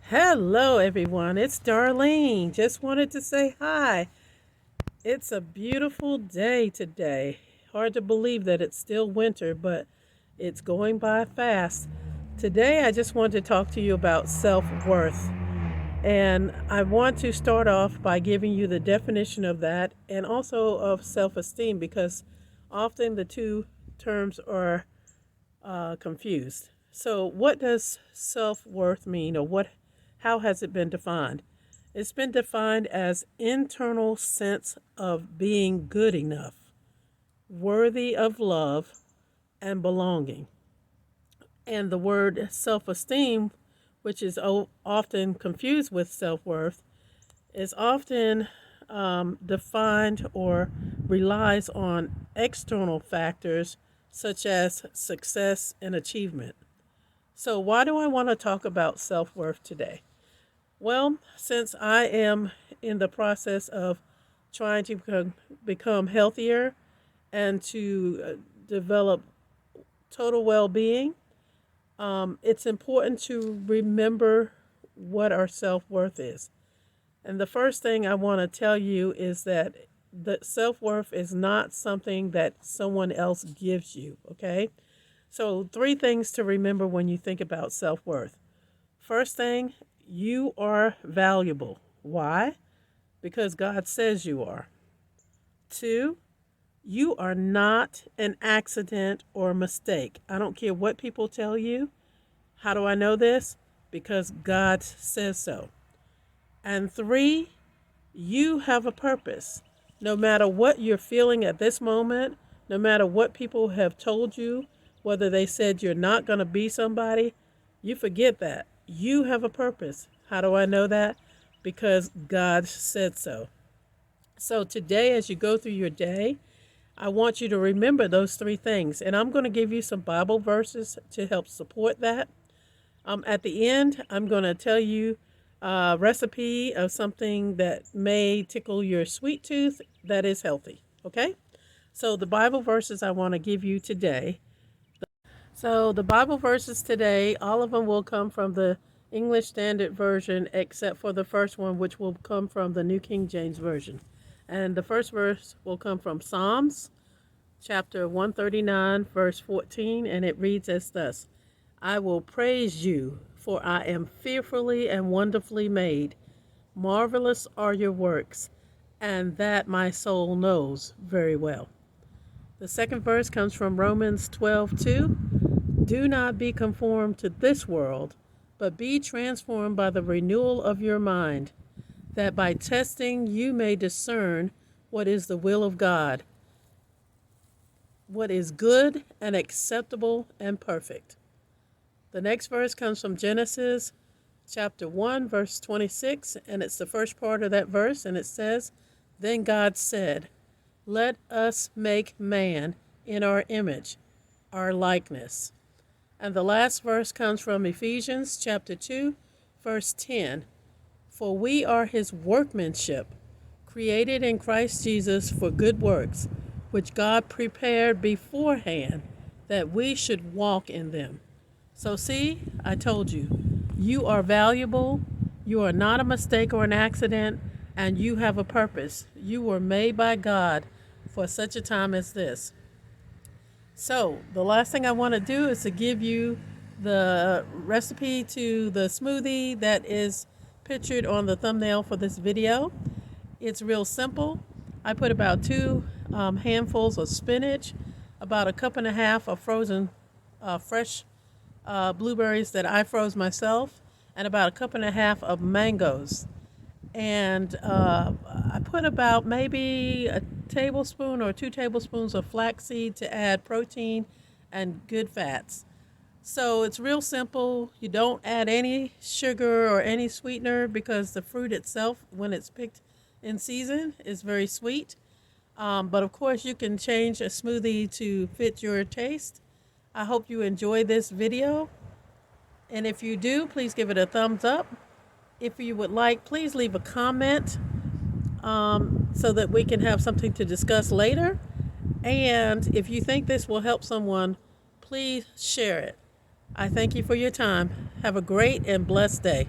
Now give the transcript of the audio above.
Hello, everyone. It's Darlene. Just wanted to say hi. It's a beautiful day today. Hard to believe that it's still winter, but it's going by fast. Today, I just wanted to talk to you about self worth. And I want to start off by giving you the definition of that and also of self esteem because often the two terms are confused. So, what does self worth mean, or how has it been defined? It's been defined as internal sense of being good enough, worthy of love, and belonging. And the word self esteem, which is often confused with self worth, is often defined or relies on external factors such as success and achievement. So, why do I want to talk about self worth today? Well, since I am in the process of trying to become healthier and to develop total well being, it's important to remember what our self worth is. And the first thing I want to tell you is that the self worth is not something that someone else gives you, okay? So, three things to remember when you think about self worth. First thing, you are valuable. Why? Because God says you are. Two, you are not an accident or a mistake. I don't care what people tell you. How do I know this? Because God says so. And three, you have a purpose. No matter what you're feeling at this moment, no matter what people have told you, whether they said you're not going to be somebody, you forget that. You have a purpose. How do I know that? Because God said so. So today, as you go through your day, I want you to remember those three things. And I'm going to give you some Bible verses to help support that. At the end, I'm going to tell you a recipe of something that may tickle your sweet tooth that is healthy. Okay? So the Bible verses I want to give you today. So the Bible verses today, all of them will come from the English Standard Version, except for the first one, which will come from the New King James Version. And the first verse will come from Psalms, chapter 139, verse 14, and it reads as thus: I will praise you, for I am fearfully and wonderfully made. Marvelous are your works, and that my soul knows very well. The second verse comes from Romans 12:2. Do not be conformed to this world, but be transformed by the renewal of your mind, that by testing you may discern what is the will of God, what is good and acceptable and perfect. The next verse comes from Genesis chapter 1, verse 26, and it's the first part of that verse, and it says, Then God said, Let us make man in our image, our likeness. And the last verse comes from Ephesians chapter 2, verse 10. For we are his workmanship, created in Christ Jesus for good works, which God prepared beforehand that we should walk in them. So see, I told you, you are valuable, you are not a mistake or an accident, and you have a purpose. You were made by God for such a time as this. So the last thing I want to do is to give you the recipe to the smoothie that is pictured on the thumbnail for this video. It's real simple. I put about two handfuls of spinach, about a cup and a half of frozen fresh blueberries that I froze myself, and about a cup and a half of mangoes. And I put about maybe a tablespoon or 2 tablespoons of flaxseed to add protein and good fats. So it's real simple. You don't add any sugar or any sweetener because the fruit itself, when it's picked in season, is very sweet. But of course, you can change a smoothie to fit your taste. I hope you enjoy this video. And if you do, please give it a thumbs up. If you would like, please leave a comment so that we can have something to discuss later. And if you think this will help someone, please share it. I thank you for your time. Have a great and blessed day.